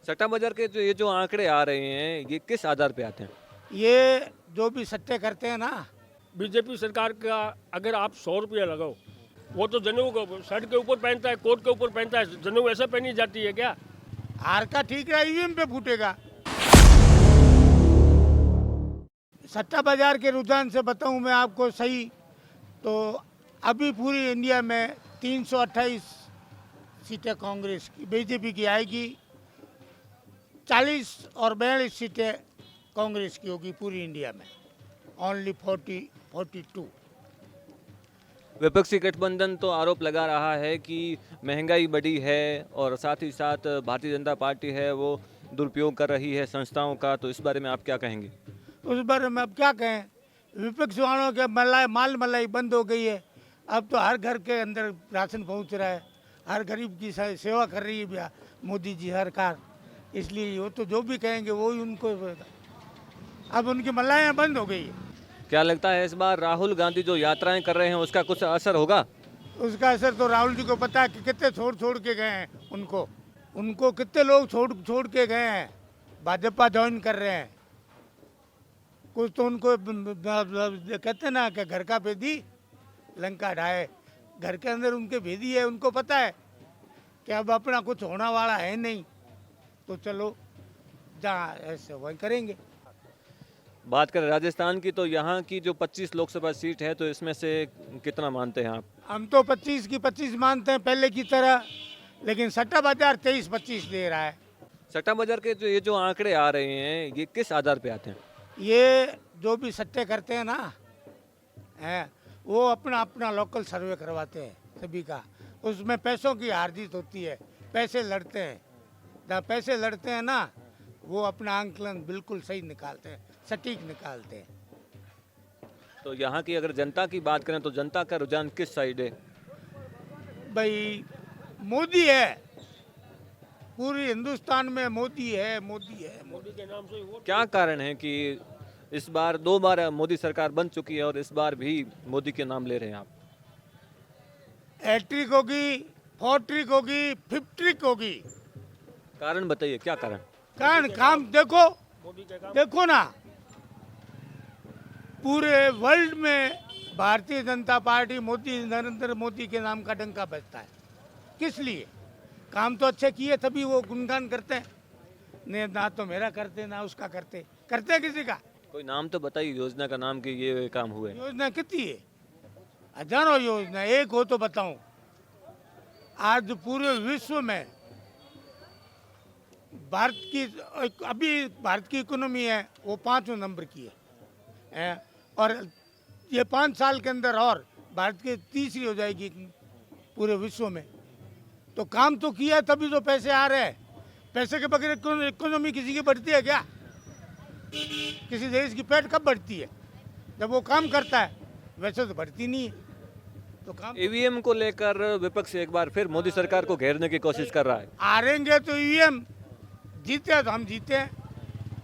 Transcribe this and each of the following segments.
सट्टा बाजार के जो आंकड़े आ रहे हैं ये किस आधार पे आते हैं? ये जो भी सट्टे करते हैं ना, बीजेपी सरकार का अगर आप 100 रुपया लगाओ, वो तो जनेऊ को शर्ट के ऊपर पहनता है, कोट के ऊपर पहनता है, जनेऊ ऐसा पहनी जाती है क्या? हार का ठीक रहा ईवीएम पे फूटेगा। सट्टा बाजार के रुझान से बताऊं मैं आपको सही, तो अभी पूरी इंडिया में 328 सीटें कांग्रेस की, बीजेपी की आएगी। 40 और 42 सीटें कांग्रेस की होगी पूरी इंडिया में। ओनली 42। विपक्षी गठबंधन तो आरोप लगा रहा है कि महंगाई बढ़ी है और साथ ही साथ भारतीय जनता पार्टी है वो दुरुपयोग कर रही है संस्थाओं का, तो इस बारे में आप क्या कहेंगे? उस बारे में अब क्या कहें, विपक्ष वालों के माल मलाई बंद हो गई है। अब तो हर घर के अंदर राशन पहुंच रहा है, हर गरीब की सेवा कर रही है मोदी जी सरकार। इसलिए वो तो जो भी कहेंगे वो ही उनको, अब उनकी मलाइयाँ बंद हो गई है। क्या लगता है इस बार राहुल गांधी जो यात्राएं कर रहे हैं उसका कुछ असर होगा? उसका असर तो राहुल जी को पता है कि कितने छोड़ के गए हैं उनको कितने लोग छोड़ के गए हैं, भाजपा ज्वाइन कर रहे हैं। कुछ तो उनको कहते ना कि घर का भेदी लंका ढाए, घर के अंदर उनके भेदी है। उनको पता है कि अब अपना कुछ होने वाला है नहीं, तो चलो जहाँ ऐसे वही करेंगे। बात करें राजस्थान की तो यहाँ की जो 25 लोकसभा सीट है तो इसमें से कितना मानते हैं आप? हम तो 25 की 25 मानते हैं पहले की तरह, लेकिन सट्टा बाजार 23-25 दे रहा है। सट्टा बाजार के जो आंकड़े आ रहे हैं ये किस आधार पे आते हैं? ये जो भी सट्टे करते हैं ना, हैं वो अपना अपना लोकल सर्वे करवाते हैं सभी का। उसमें पैसों की हार जीत होती है, पैसे लड़ते हैं। जहाँ पैसे लड़ते हैं ना, वो अपना आंकलन बिल्कुल सही निकालते हैं, सटीक निकालते हैं। तो यहाँ की अगर जनता की बात करें तो जनता का रुझान किस साइड है? भाई मोदी है, पूरी हिंदुस्तान में मोदी है। मोदी के नाम से वोट। क्या कारण है कि इस बार 2 बार मोदी सरकार बन चुकी है और इस बार भी मोदी के नाम ले रहे हैं आप? हैट्रिक होगी, 4 होगी, 5 होगी। कारण बताइए, क्या कारण? कारण काम देखो, मोदी के काम देखो ना, पूरे वर्ल्ड में भारतीय जनता पार्टी नरेंद्र मोदी के नाम का डंका बजता है। किस लिए? काम तो अच्छे किए तभी वो गुणगान करते हैं। ने ना तो मेरा करते ना उसका करते किसी का। कोई नाम तो बताइए योजना का नाम कि ये काम हुए। योजना कितनी है? हजारों योजना, एक हो तो बताऊं। आज पूरे विश्व में भारत की इकोनॉमी है वो 5वें नंबर की है, और ये 5 साल के अंदर और भारत की तीसरी हो जाएगी पूरे विश्व में। तो काम तो किया तभी तो पैसे आ रहे हैं। पैसे के बगैर इकोनॉमी किसी की बढ़ती है क्या? किसी देश की पेट कब बढ़ती है? जब वो काम करता है, वैसे तो बढ़ती नहीं है। तो काम ईवीएम को लेकर विपक्ष एक बार फिर मोदी सरकार को घेरने की कोशिश कर रहा है। हारेंगे तो ईवीएम, जीते तो हम जीते हैं।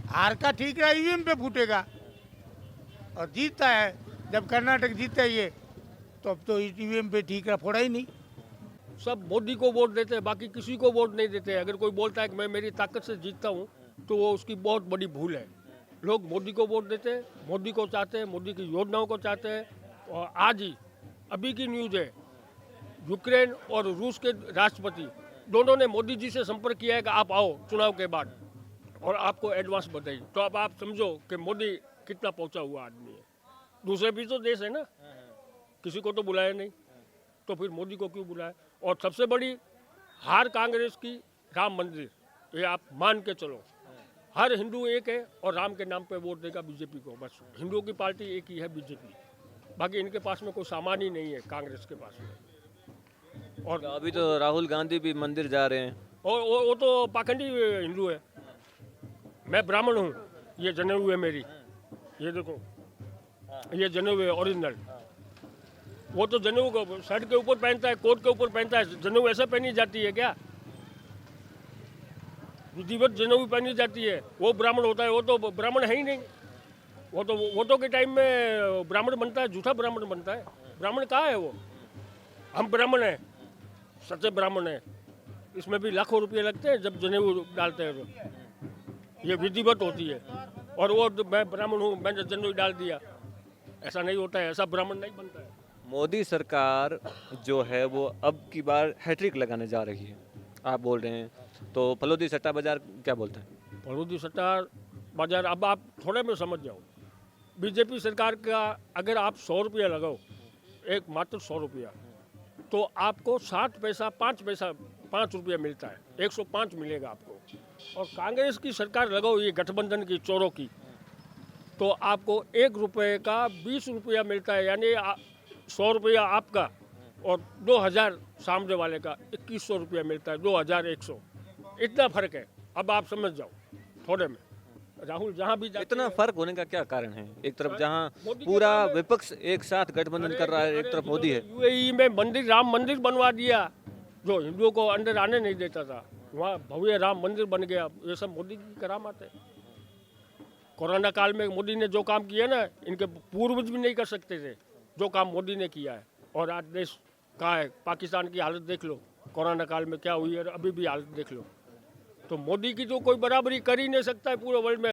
हार का ठीक रहा ईवीएम पे फूटेगा, और जीतता है जब कर्नाटक जीता ये, तो अब तो ईवीएम पे ठीक रहा, फोड़ा ही नहीं। सब मोदी को वोट देते हैं, बाकी किसी को वोट नहीं देते। अगर कोई बोलता है कि मैं मेरी ताकत से जीतता हूँ, तो वो उसकी बहुत बड़ी भूल है। लोग मोदी को वोट देते हैं, मोदी को चाहते हैं, मोदी की योजनाओं को चाहते हैं। और आज ही अभी की न्यूज़ है, यूक्रेन और रूस के राष्ट्रपति दोनों ने मोदी जी से संपर्क किया है कि आप आओ चुनाव के बाद और आपको एडवांस बधाई। तो अब आप समझो कि मोदी कितना पहुंचा हुआ आदमी है। दूसरे भी तो देश है ना, किसी को तो बुलाया नहीं, तो फिर मोदी को क्यों बुलाया? और सबसे बड़ी हार कांग्रेस की, राम मंदिर, ये आप मान के चलो। हर हिंदू एक है और राम के नाम पे वोट देगा बीजेपी को। बस हिंदुओं की पार्टी एक ही है बीजेपी, बाकी इनके पास में कोई सामान ही नहीं है कांग्रेस के पास में। और अभी तो राहुल गांधी भी मंदिर जा रहे हैं। और वो तो पाखंडी हिंदू है। मैं ब्राह्मण हूँ, ये जनेऊ है मेरी, ये देखो, ये जनेऊ है ओरिजिनल। वो तो जनेऊ को शर्ट के ऊपर पहनता है, कोट के ऊपर पहनता है, जनेऊ ऐसा पहनी जाती है क्या? विधिवत जनेऊ पहनी जाती है। वो ब्राह्मण होता है, वो तो ब्राह्मण है ही नहीं। वो तो के टाइम में ब्राह्मण बनता है, झूठा ब्राह्मण बनता है। ब्राह्मण कहाँ है वो? हम ब्राह्मण हैं, सच्चे ब्राह्मण हैं। इसमें भी लाखों रुपए लगते हैं जब जनेऊ डालते हैं तो ये विधिवत होती है। और वो मैं ब्राह्मण हूँ, मैंने जनेऊ डाल दिया, ऐसा नहीं होता है, ऐसा ब्राह्मण नहीं बनता है। मोदी सरकार जो है वो अब की बार हैट्रिक लगाने जा रही है, आप बोल रहे हैं, तो फलोदी सट्टा बाजार क्या बोलते हैं? फलोदी सट्टा बाजार, अब आप थोड़े में समझ जाओ। बीजेपी सरकार का अगर आप 100 रुपया लगाओ, एक मात्र 100 रुपया, तो आपको 60 पैसा 5 पैसा 5 रुपया मिलता है, 105 मिलेगा आपको। और कांग्रेस की सरकार लगाओ ये गठबंधन की चोरों की, तो आपको 1 रुपये का 20 रुपया मिलता है, यानी 100 रुपया आपका और 2000 सामने वाले का 2100 रुपया मिलता है, 2100, इतना फर्क है। अब आप समझ जाओ थोड़े में। राहुल जहाँ भी जाते इतना हैं, फर्क होने का क्या कारण है? एक तरफ जहां मोदी के पूरा नाम पे- विपक्ष एक साथ गठबंधन कर रहा है, एक तरफ मोदी है। यूएई में मंदिर, राम मंदिर बनवा दिया, जो हिंदुओं को अंदर आने नहीं देता था, वहाँ भव्य राम मंदिर बन गया। ये सब मोदी की करामात है। कोरोना काल में मोदी ने जो काम किया ना, इनके पूर्वज भी नहीं कर सकते थे जो काम मोदी ने किया है। और आज देश कहाँ है, पाकिस्तान की हालत देख लो, कोरोना काल में क्या हुई है, अभी भी हालत देख लो। तो मोदी की तो कोई बराबरी कर ही नहीं सकता है पूरे वर्ल्ड में।